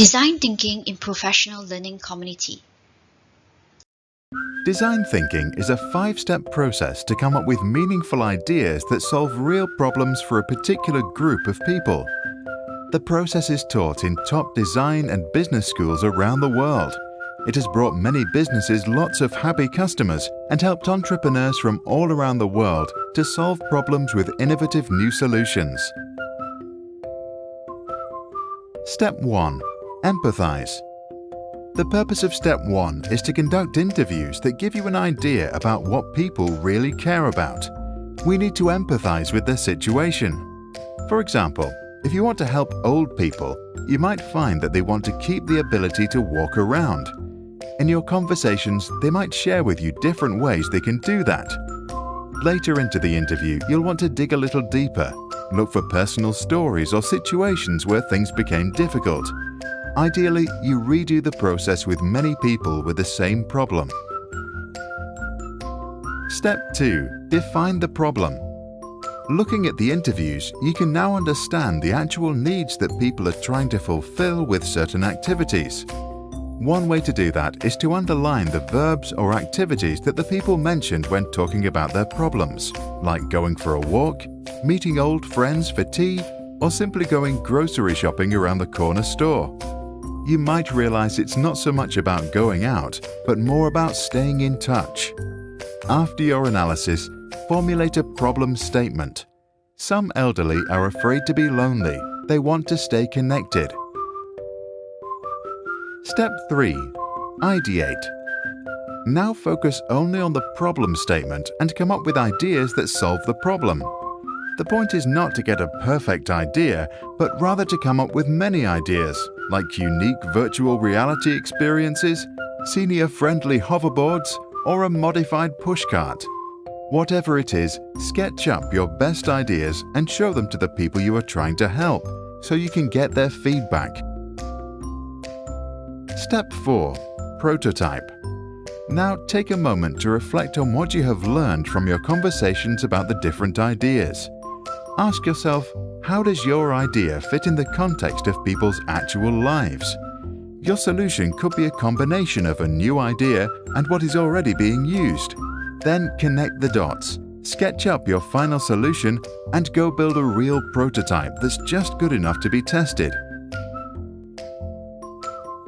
Design thinking in professional learning community. Design thinking is a 5-step process to come up with meaningful ideas that solve real problems for a particular group of people. The process is taught in top design and business schools around the world. It has brought many businesses lots of happy customers and helped entrepreneurs from all around the world to solve problems with innovative new solutions. Step 1. Empathize. The purpose of Step 1 is to conduct interviews that give you an idea about what people really care about. We need to empathize with their situation. For example, if you want to help old people, you might find that they want to keep the ability to walk around. In your conversations, they might share with you different ways they can do that. Later into the interview, you'll want to dig a little deeper, look for personal stories or situations where things became difficult. Ideally, you redo the process with many people with the same problem. Step 2. Define the problem. Looking at the interviews, you can now understand the actual needs that people are trying to fulfill with certain activities. One way to do that is to underline the verbs or activities that the people mentioned when talking about their problems, like going for a walk, meeting old friends for tea, or simply going grocery shopping around the corner store. You might realize it's not so much about going out, but more about staying in touch. After your analysis, formulate a problem statement. Some elderly are afraid to be lonely. They want to stay connected. Step 3. Ideate. Now focus only on the problem statement and come up with ideas that solve the problem. The point is not to get a perfect idea, but rather to come up with many ideas, like unique virtual reality experiences, senior-friendly hoverboards, or a modified pushcart. Whatever it is, sketch up your best ideas and show them to the people you are trying to help, so you can get their feedback. Step 4. Prototype. Now take a moment to reflect on what you have learned from your conversations about the different ideas. Ask yourself, how does your idea fit in the context of people's actual lives? Your solution could be a combination of a new idea and what is already being used. Then connect the dots, sketch up your final solution, and go build a real prototype that's just good enough to be tested.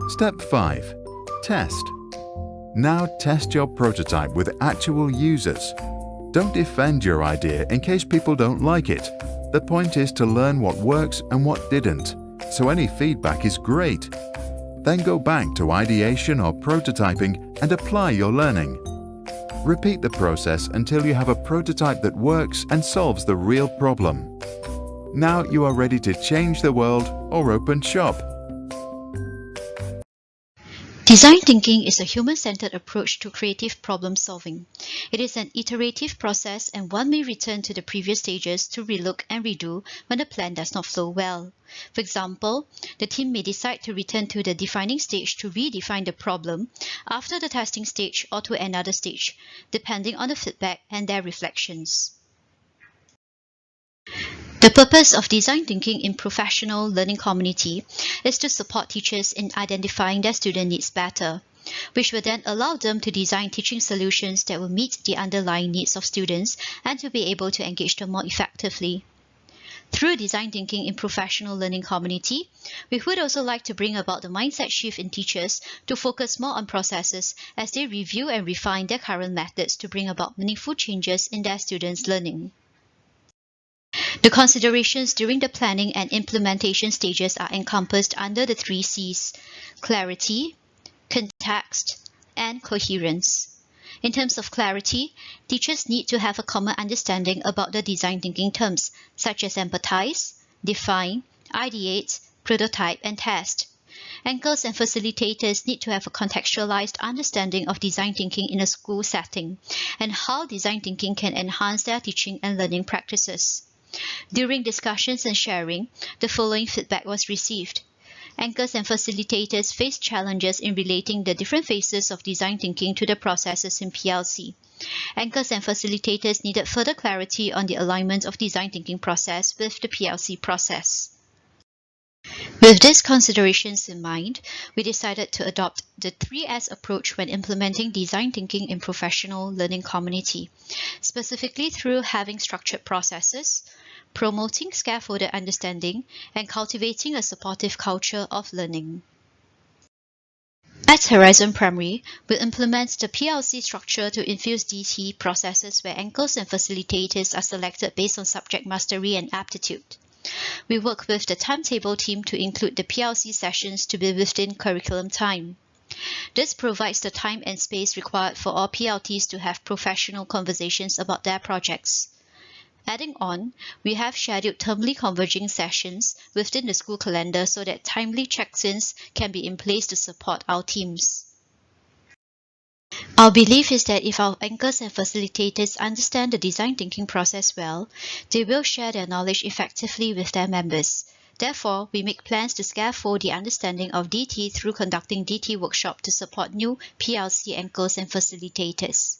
Step 5. Test. Now test your prototype with actual users. Don't defend your idea in case people don't like it. The point is to learn what works and what didn't, so any feedback is great. Then go back to ideation or prototyping and apply your learning. Repeat the process until you have a prototype that works and solves the real problem. Now you are ready to change the world or open shop. Design thinking is a human-centered approach to creative problem-solving. It is an iterative process, and one may return to the previous stages to relook and redo when the plan does not flow well. For example, the team may decide to return to the defining stage to redefine the problem after the testing stage or to another stage, depending on the feedback and their reflections. The purpose of design thinking in professional learning community is to support teachers in identifying their student needs better, which will then allow them to design teaching solutions that will meet the underlying needs of students and to be able to engage them more effectively. Through design thinking in professional learning community, we would also like to bring about the mindset shift in teachers to focus more on processes as they review and refine their current methods to bring about meaningful changes in their students' learning. The considerations during the planning and implementation stages are encompassed under the 3 C's: clarity, context, and coherence. In terms of clarity, teachers need to have a common understanding about the design thinking terms, such as empathize, define, ideate, prototype, and test. Anchors and facilitators need to have a contextualized understanding of design thinking in a school setting and how design thinking can enhance their teaching and learning practices. During discussions and sharing, the following feedback was received. Anchors and facilitators face challenges in relating the different phases of design thinking to the processes in PLC. Anchors and facilitators needed further clarity on the alignment of design thinking process with the PLC process. With these considerations in mind, we decided to adopt the 3S approach when implementing design thinking in professional learning community, specifically through having structured processes, promoting scaffolded understanding, and cultivating a supportive culture of learning. At Horizon Primary, we'll implement the PLC structure to infuse DT processes where anchors and facilitators are selected based on subject mastery and aptitude. We work with the timetable team to include the PLC sessions to be within curriculum time. This provides the time and space required for all PLTs to have professional conversations about their projects. Adding on, we have scheduled termly converging sessions within the school calendar so that timely check-ins can be in place to support our teams. Our belief is that if our anchors and facilitators understand the design thinking process well, they will share their knowledge effectively with their members. Therefore, we make plans to scaffold the understanding of DT through conducting DT workshops to support new PLC anchors and facilitators.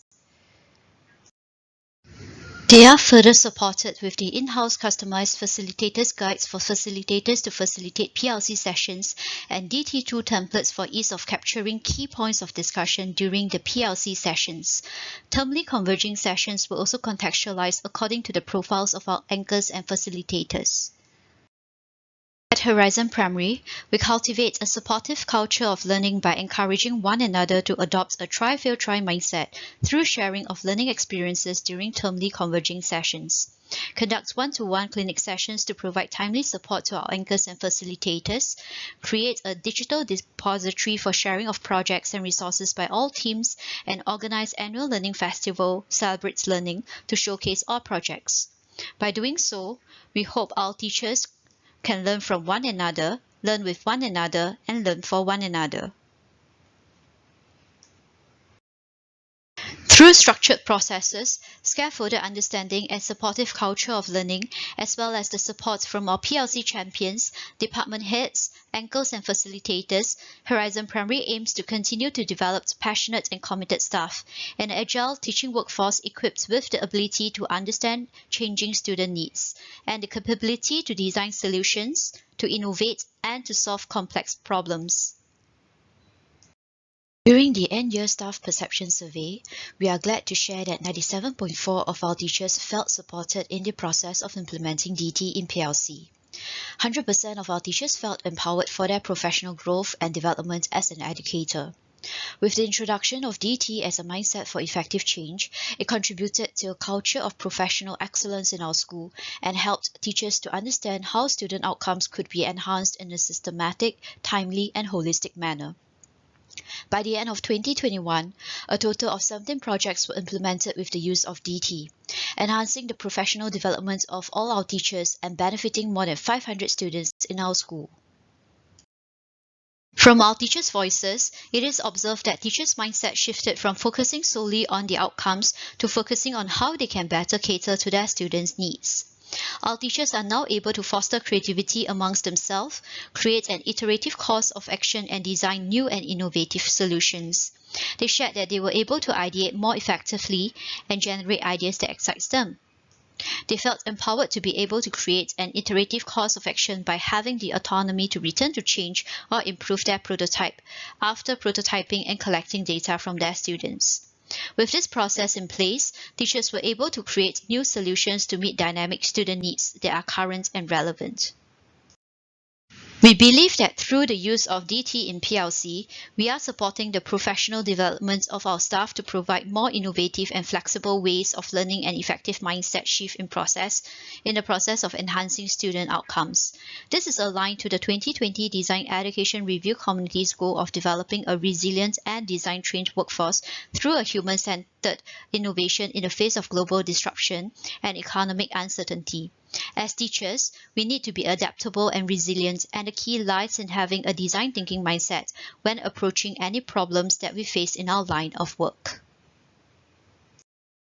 They are further supported with the in-house customized facilitators guides for facilitators to facilitate PLC sessions and DT2 templates for ease of capturing key points of discussion during the PLC sessions. Termly converging sessions will also contextualize according to the profiles of our anchors and facilitators. At Horizon Primary, we cultivate a supportive culture of learning by encouraging one another to adopt a try-fail-try mindset through sharing of learning experiences during termly converging sessions. Conduct one-to-one clinic sessions to provide timely support to our anchors and facilitators. Create a digital depository for sharing of projects and resources by all teams, and organize annual learning festival Celebrates Learning to showcase all projects. By doing so, we hope our teachers can learn from one another, learn with one another, and learn for one another. Through structured processes, scaffolded understanding, and supportive culture of learning, as well as the support from our PLC champions, department heads, anchors, and facilitators, Horizon Primary aims to continue to develop passionate and committed staff, an agile teaching workforce equipped with the ability to understand changing student needs, and the capability to design solutions, to innovate, and to solve complex problems. During the end-year staff perception survey, we are glad to share that 97.4% of our teachers felt supported in the process of implementing DT in PLC. 100% of our teachers felt empowered for their professional growth and development as an educator. With the introduction of DT as a mindset for effective change, it contributed to a culture of professional excellence in our school and helped teachers to understand how student outcomes could be enhanced in a systematic, timely, and holistic manner. By the end of 2021, a total of 17 projects were implemented with the use of DT, enhancing the professional development of all our teachers and benefiting more than 500 students in our school. From our teachers' voices, it is observed that teachers' mindset shifted from focusing solely on the outcomes to focusing on how they can better cater to their students' needs. Our teachers are now able to foster creativity amongst themselves, create an iterative course of action, and design new and innovative solutions. They shared that they were able to ideate more effectively and generate ideas that excite them. They felt empowered to be able to create an iterative course of action by having the autonomy to return to change or improve their prototype after prototyping and collecting data from their students. With this process in place, teachers were able to create new solutions to meet dynamic student needs that are current and relevant. We believe that through the use of DT in PLC, we are supporting the professional development of our staff to provide more innovative and flexible ways of learning and effective mindset shift in the process of enhancing student outcomes. This is aligned to the 2020 Design Education Review Community's goal of developing a resilient and design-trained workforce through a human-centered innovation in the face of global disruption and economic uncertainty. As teachers, we need to be adaptable and resilient, and the key lies in having a design thinking mindset when approaching any problems that we face in our line of work.